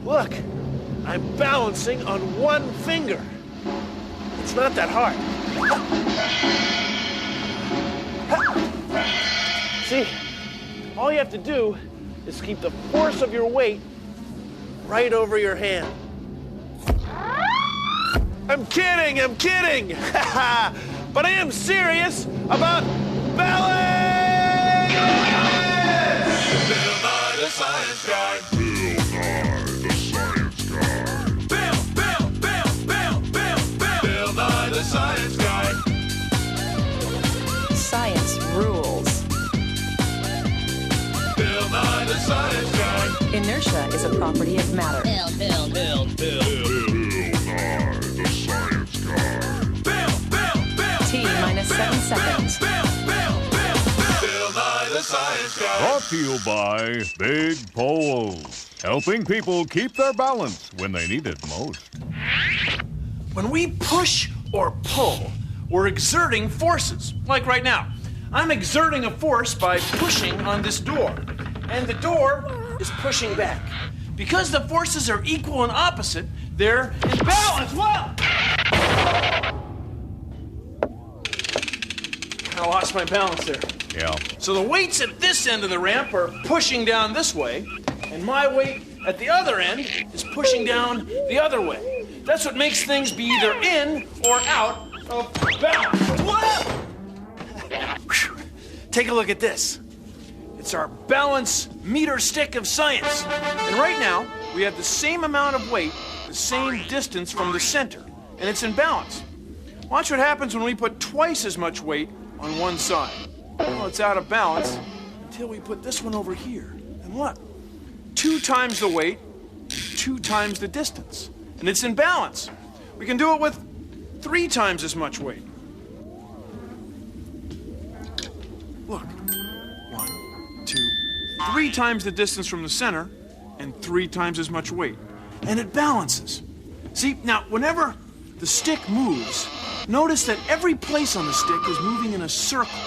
Look, I'm balancing on one finger. It's not that hard. See, all you have to do is keep the force of your weight right over your hand. I'm kidding! But I am serious about balance! Bill Nye the Science Guy. Bill Nye the Science Guy. Science rules. Bill Nye the Science Guy. Inertia is a property of matter. Bill Nye the Science Guy. T minus 7 seconds. Bill Nye the Science Guy. Brought to you by Big Poles, helping people keep their balance when they need it most. When we push or pull, we're exerting forces. Like right now, I'm exerting a force by pushing on this door, and the door is pushing back. Because the forces are equal and opposite, they're in balance. Whoa! I lost my balance there. Yeah. So the weights at this end of the ramp are pushing down this way, and my weight at the other end is pushing down the other way. That's what makes things be either in or out of balance. Whoa! Take a look at this. It's our balance meter stick of science. And right now, we have the same amount of weight, the same distance from the center, and it's in balance. Watch what happens when we put twice as much weight on one side. Well, it's out of balance until we put this one over here. And look, 2 times the weight, 2 times the distance. And it's in balance. We can do it with 3 times as much weight. Look, 1, 2, 3 times the distance from the center and 3 times as much weight. And it balances. See, now, whenever the stick moves, notice that every place on the stick is moving in a circle.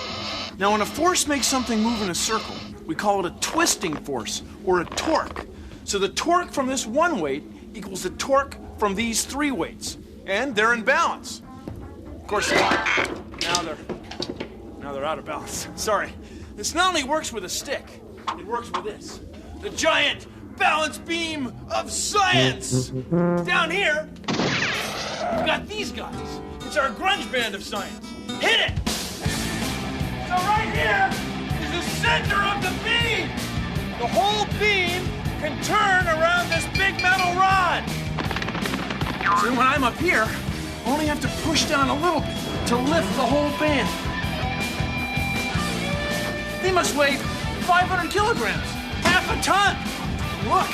Now, when a force makes something move in a circle, we call it a twisting force or a torque. So the torque from this one weight equals the torque from these 3 weights. And they're in balance. Of course, now they're out of balance. Sorry. This not only works with a stick, it works with this. The giant balance beam of science! Down here, we've got these guys. It's our grunge band of science. Hit it! So right here is the center of the beam. The whole beam can turn around this big metal rod. So when I'm up here, I only have to push down a little bit to lift the whole band. They must weigh 500 kilograms, half a ton. Look,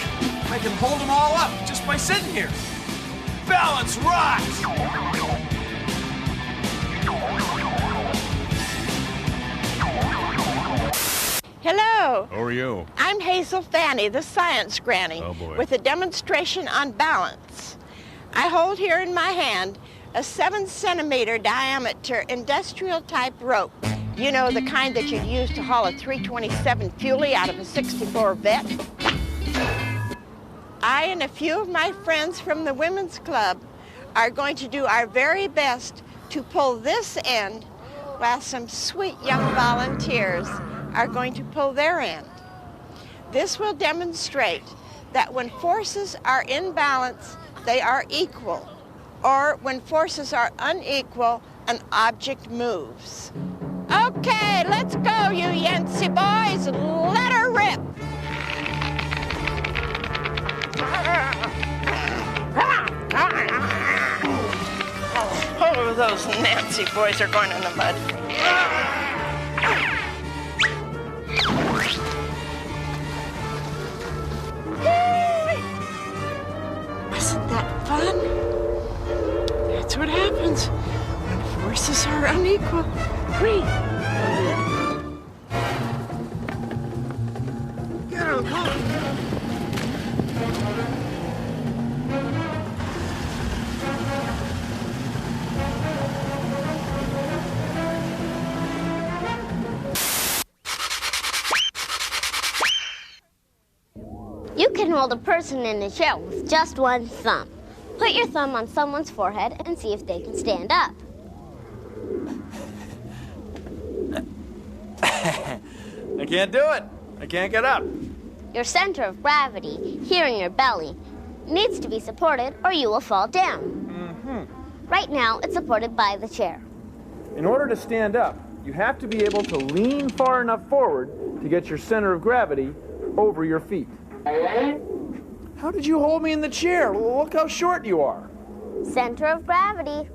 I can hold them all up just by sitting here. Balance rocks! Hello. How are you? I'm Hazel Fanny, the science granny, Oh, boy. with a demonstration on balance. I hold here in my hand a 7-centimeter diameter industrial type rope. You know, the kind that you'd use to haul a 327 Fuelie out of a 64 Vet. I and a few of my friends from the Women's Club are going to do our very best to pull this end while some sweet young volunteers are going to pull their end. This will demonstrate that when forces are in balance, they are equal, or when forces are unequal, an object moves. Okay, let's go, you Yancey boys. Let her rip. Oh, those Nancy boys are going in the mud. Wasn't that fun? That's what happens when forces are unequal. Whee! Go, go. You can can hold a person in a chair with just one thumb. Put your thumb on someone's forehead and see if they can stand up. I can't do it. I can't get up. Your center of gravity, here in your belly, needs to be supported or you will fall down. Right now, it's supported by the chair. In order to stand up, you have to be able to lean far enough forward to get your center of gravity over your feet. How did you hold me in the chair? Look how short you are. Center of gravity.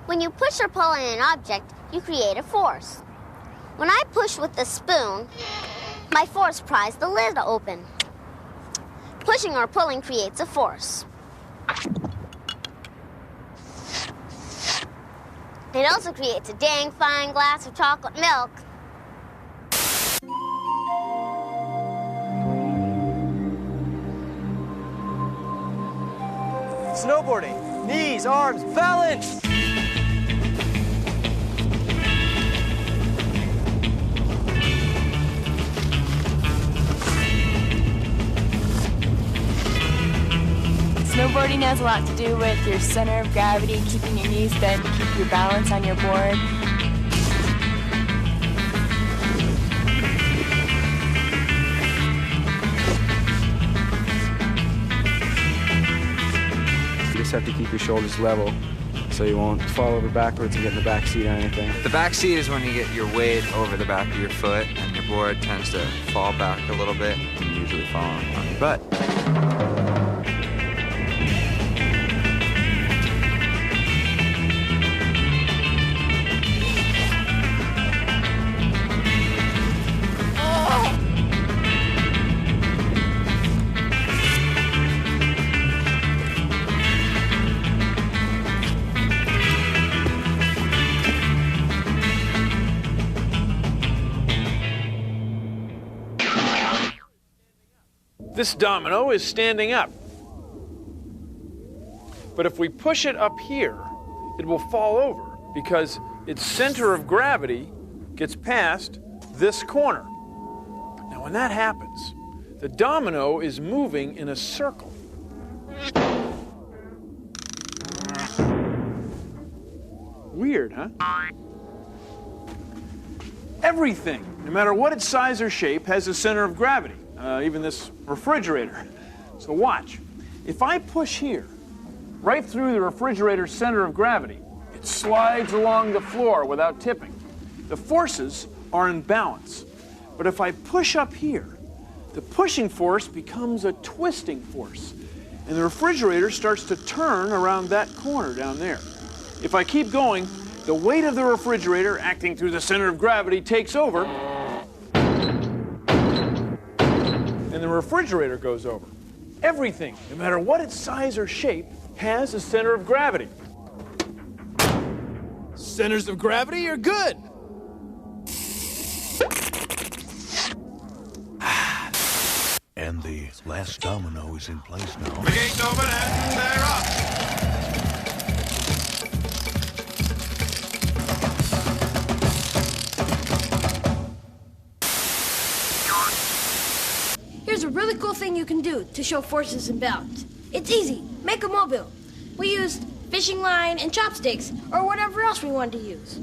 When you push or pull on an object, you create a force. When I push with the spoon, my force pries the lid open. Pushing or pulling creates a force. It also creates a dang fine glass of chocolate milk. Snowboarding. Knees, arms, balance. Snowboarding has a lot to do with your center of gravity, keeping your knees bent to keep your balance on your board. You just have to keep your shoulders level so you won't fall over backwards and get in the back seat or anything. The back seat is when you get your weight over the back of your foot and your board tends to fall back a little bit and you usually fall on your butt. This domino is standing up. But if we push it up here, it will fall over because its center of gravity gets past this corner. Now, when that happens, the domino is moving in a circle. Weird, huh? Everything, no matter what its size or shape, has a center of gravity. Even this refrigerator. So watch. If I push here, right through the refrigerator's center of gravity, it slides along the floor without tipping. The forces are in balance. But if I push up here, the pushing force becomes a twisting force, and the refrigerator starts to turn around that corner down there. If I keep going, the weight of the refrigerator acting through the center of gravity takes over, and the refrigerator goes over. Everything, no matter what its size or shape, has a center of gravity. Centers of gravity are good. And the last domino is in place now. The gate's open and they're up. Here's a really cool thing you can do to show forces and balance. It's easy. Make a mobile. We used fishing line and chopsticks, or whatever else we wanted to use.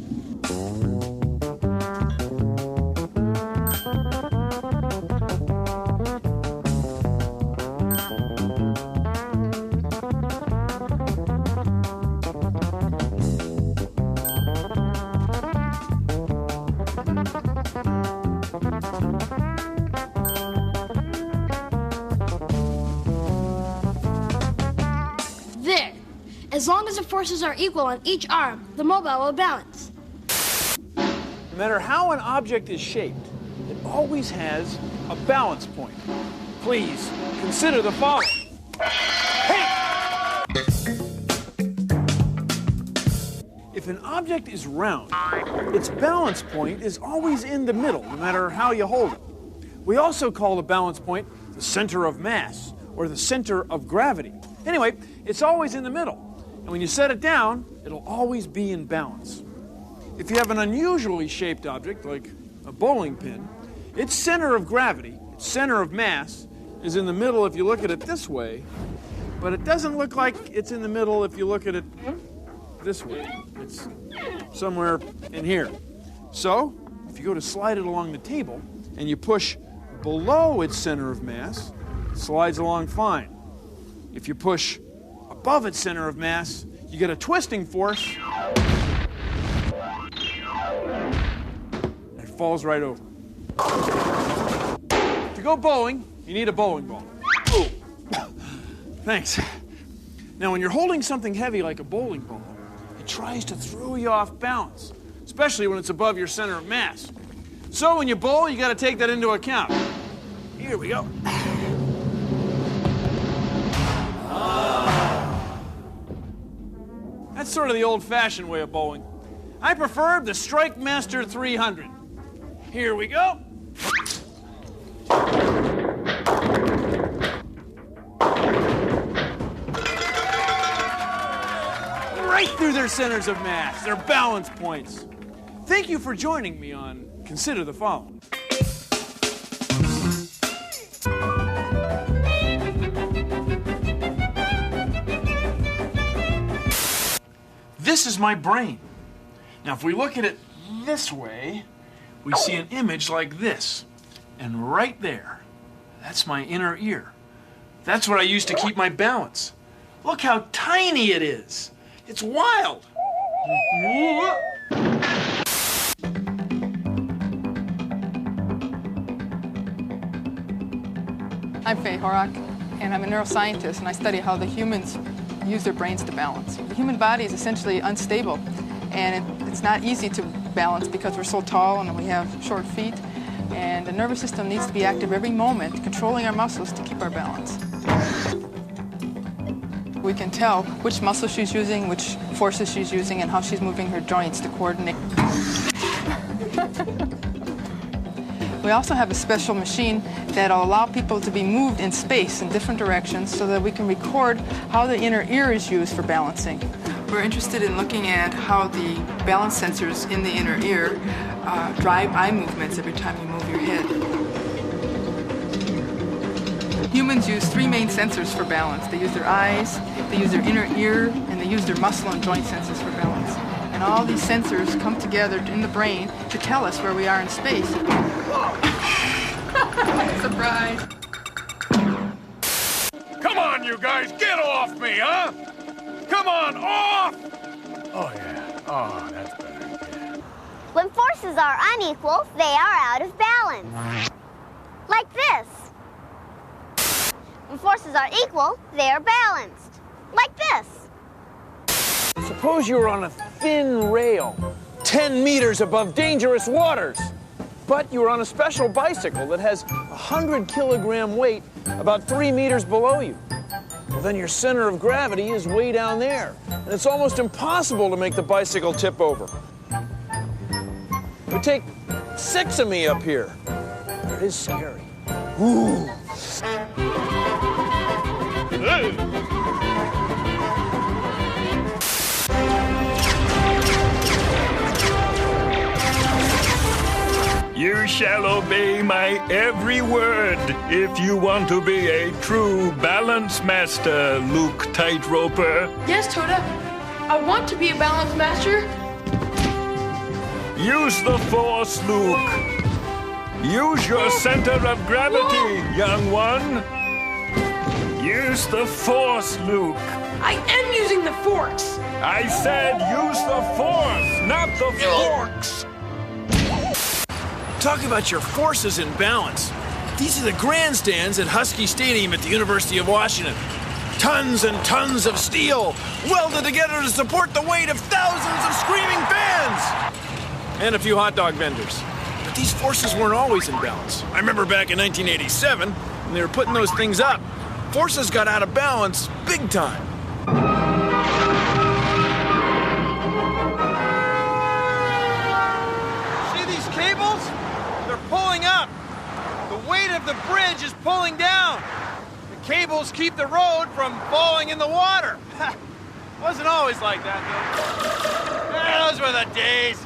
There. As long as the forces are equal on each arm, the mobile will balance. No matter how an object is shaped, it always has a balance point. Please consider the following. Hey! If an object is round, its balance point is always in the middle, no matter how you hold it. We also call the balance point the center of mass, or the center of gravity. Anyway, it's always in the middle. And when you set it down, it'll always be in balance. If you have an unusually shaped object, like a bowling pin, its center of gravity, its center of mass, is in the middle if you look at it this way, but it doesn't look like it's in the middle if you look at it this way. It's somewhere in here. So, if you go to slide it along the table and you push below its center of mass, it slides along fine. If you push above its center of mass, you get a twisting force. It falls right over. To go bowling, you need a bowling ball. Ooh. Thanks. Now, when you're holding something heavy like a bowling ball, it tries to throw you off balance, especially when it's above your center of mass. So when you bowl, you got to take that into account. Here we go. That's sort of the old-fashioned way of bowling. I prefer the Strike Master 300. Here we go. Right through their centers of mass, their balance points. Thank you for joining me on Consider the Following. This is my brain. Now, if we look at it this way, we see an image like this. And right there, that's my inner ear. That's what I use to keep my balance. Look how tiny it is. It's wild. I'm Faye Horak, and I'm a neuroscientist, and I study how the humans use their brains to balance. The human body is essentially unstable, and it's not easy to balance because we're so tall and we have short feet, and the nervous system needs to be active every moment, controlling our muscles to keep our balance. We can tell which muscles she's using, which forces she's using, and how she's moving her joints to coordinate. We also have a special machine that'll allow people to be moved in space in different directions so that we can record how the inner ear is used for balancing. We're interested in looking at how the balance sensors in the inner ear drive eye movements every time you move your head. Humans use three main sensors for balance. They use their eyes, they use their inner ear, and they use their muscle and joint sensors for balance. And all these sensors come together in the brain to tell us where we are in space. Surprise! Come on, you guys, get off me, huh? Come on, off! Oh, yeah. Oh, that's better. Yeah. When forces are unequal, they are out of balance. Like this. When forces are equal, they are balanced. Like this. Suppose you were on a thin rail, 10 meters above dangerous waters. But you were on a special bicycle that has a 100-kilogram weight about 3 meters below you. Well, then your center of gravity is way down there, and it's almost impossible to make the bicycle tip over. It would take 6 of me up here. It is scary. Ooh. You shall obey my every word if you want to be a true balance master, Luke Tightroper. Yes, Toda. I want to be a balance master. Use the Force, Luke. Use your center of gravity, young one. Use the Force, Luke. I am using the Force. I said use the Force, not the forks. Talk about your forces in balance. These are the grandstands at Husky Stadium at the University of Washington. Tons and tons of steel welded together to support the weight of thousands of screaming fans. And a few hot dog vendors. But these forces weren't always in balance. I remember back in 1987, when they were putting those things up, forces got out of balance big time. See these cables? They're pulling up. The weight of the bridge is pulling down. The cables keep the road from falling in the water. Wasn't always like that, though. Those were the days.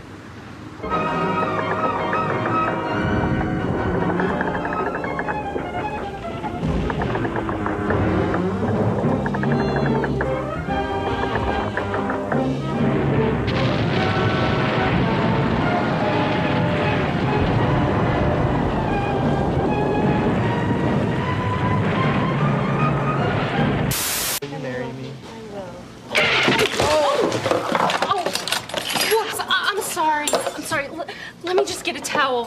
towel.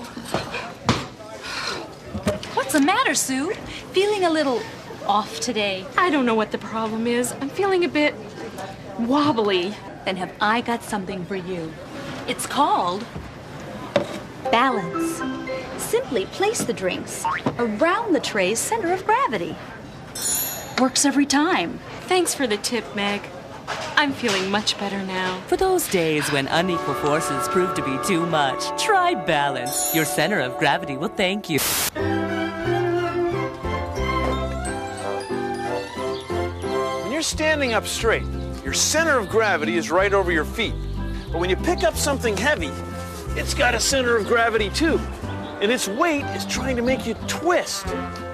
What's the matter, Sue? Feeling a little off today? I don't know what the problem is. I'm feeling a bit wobbly. Then have I got something for you. It's called balance. Simply place the drinks around the tray's center of gravity. Works every time. Thanks for the tip, Meg. I'm feeling much better now. For those days when unequal forces prove to be too much, try balance. Your center of gravity will thank you. When you're standing up straight, your center of gravity is right over your feet. But when you pick up something heavy, it's got a center of gravity too. And its weight is trying to make you twist,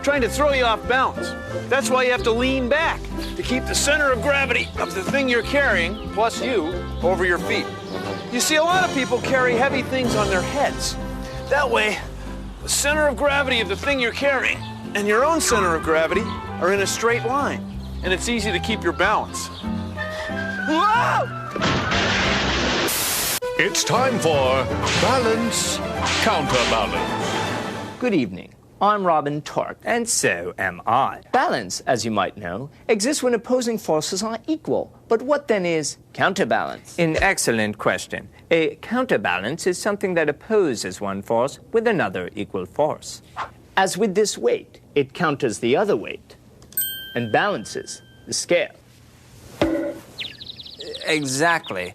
trying to throw you off balance. That's why you have to lean back to keep the center of gravity of the thing you're carrying, plus you, over your feet. You see, a lot of people carry heavy things on their heads. That way, the center of gravity of the thing you're carrying and your own center of gravity are in a straight line, and it's easy to keep your balance. Whoa! It's time for Balance Counterbalance. Good evening. I'm Robin Torque. And so am I. Balance, as you might know, exists when opposing forces are equal. But what then is counterbalance? An excellent question. A counterbalance is something that opposes one force with another equal force. As with this weight, it counters the other weight and balances the scale. Exactly.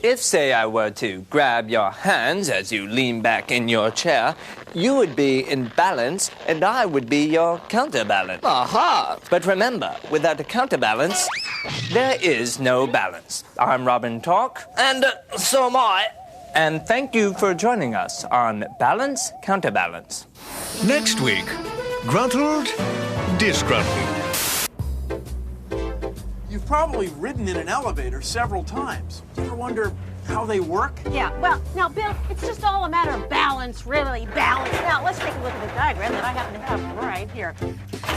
If, say, I were to grab your hands as you lean back in your chair, you would be in balance and I would be your counterbalance. Aha! But remember, without a counterbalance, there is no balance. I'm Robin Torque, and so am I. And thank you for joining us on Balance Counterbalance. Next week, Gruntled, Disgruntled. You've probably ridden in an elevator several times. Do you ever wonder how they work? Yeah, well, now, Bill, it's just all a matter of balance, really, balance. Now, let's take a look at the diagram that I happen to have right here.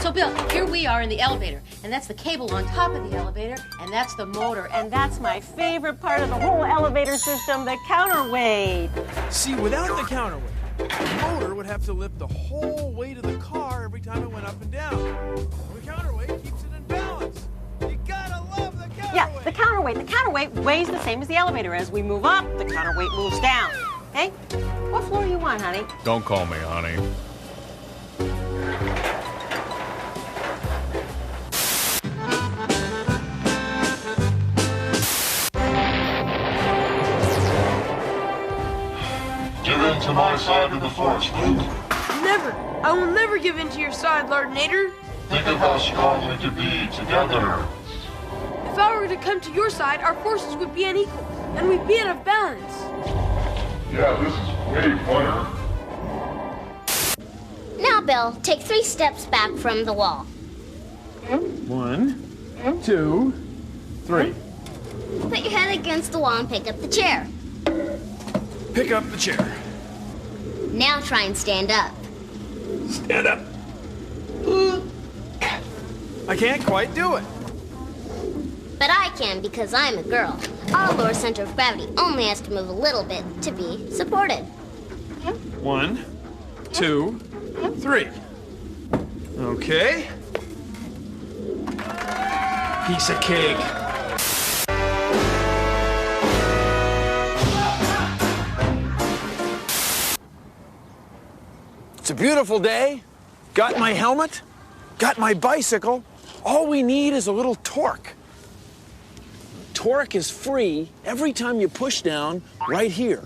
So, Bill, here we are in the elevator, and that's the cable on top of the elevator, and that's the motor, and that's my favorite part of the whole elevator system, the counterweight. See, without the counterweight, the motor would have to lift the whole weight of the car every time it went up and down. The counterweight keeps it in balance. You gotta love the counterweight. Yeah, the counterweight. The counterweight weighs the same as the elevator. As we move up, the counterweight moves down. Okay? What floor are you on, honey? Don't call me honey. Give in to my side of the force, Luke. Never. I will never give in to your side, Lardinator. Think of how strong we could be together. If I were to come to your side, our forces would be unequal, and we'd be out of balance. Yeah, this is way funner. Now, Bill, take 3 steps back from the wall. 1, 2, 3. Put your head against the wall and pick up the chair. Pick up the chair. Now try and stand up. Stand up. I can't quite do it. But I can because I'm a girl. Our lower center of gravity only has to move a little bit to be supported. 1, 2, 3. Okay. Piece of cake. It's a beautiful day. Got my helmet, got my bicycle. All we need is a little torque. Torque is free every time you push down right here.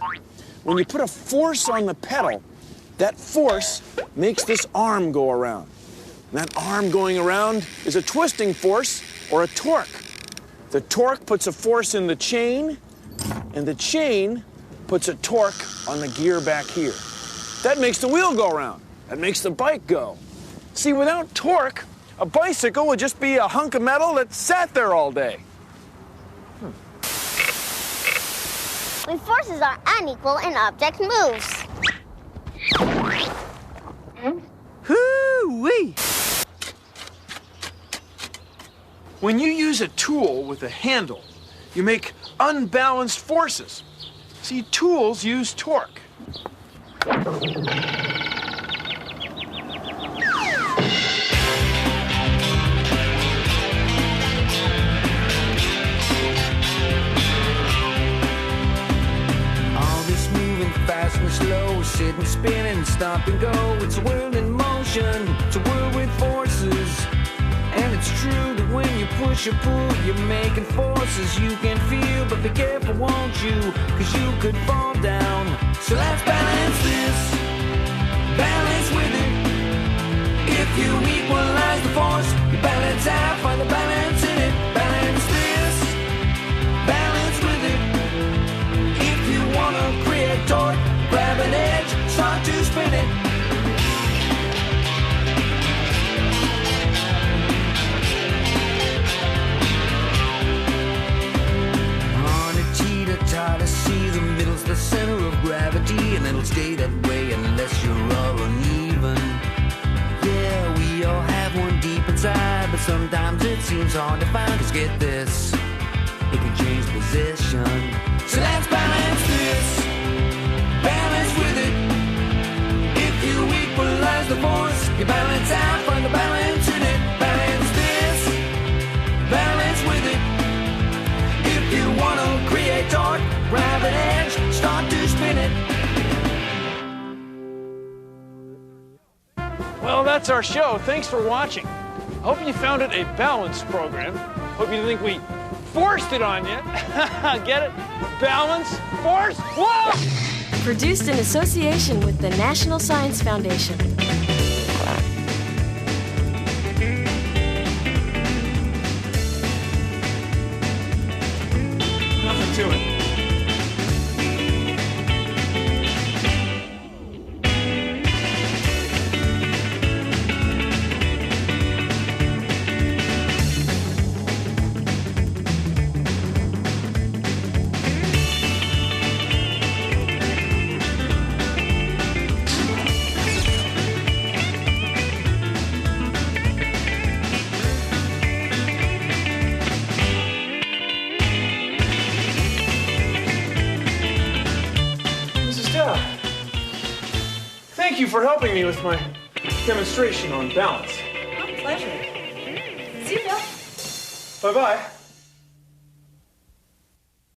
When you put a force on the pedal, that force makes this arm go around. And that arm going around is a twisting force or a torque. The torque puts a force in the chain, and the chain puts a torque on the gear back here. That makes the wheel go around. That makes the bike go. See, without torque, a bicycle would just be a hunk of metal that sat there all day. When forces are unequal, an object moves. Hoo-wee! When you use a tool with a handle, you make unbalanced forces. See, tools use torque. All this moving fast and slow, sitting, spinning, stop and go. It's a world in motion, it's a world with forces. And it's true that when you push or pull, you're making forces you can feel. But be careful, won't you? Cause you could fall down. So let's balance this, balance with it. If you equalize the force, you balance out, find the balance in it. Balance this, balance with it. If you wanna create torque, grab an edge, start to spin it. Try to see the middle's the center of gravity, and it'll stay that way unless you're all uneven. Yeah, we all have one deep inside, but sometimes it seems hard to find. Cause get this, it can change position. So let's balance this, balance with it. If you equalize the force, you balance out, find the balance in it. Balance this, balance with it. If you wanna create torque, grab an edge, start to spin it. Well, that's our show. Thanks for watching. I hope you found it a balanced program. Hope you didn't think we forced it on you. Get it? Balance, force, whoa! Produced in association with the National Science Foundation. Nothing to it. Thank you for helping me with my demonstration on balance. Oh, pleasure. See you, Bill. Bye-bye.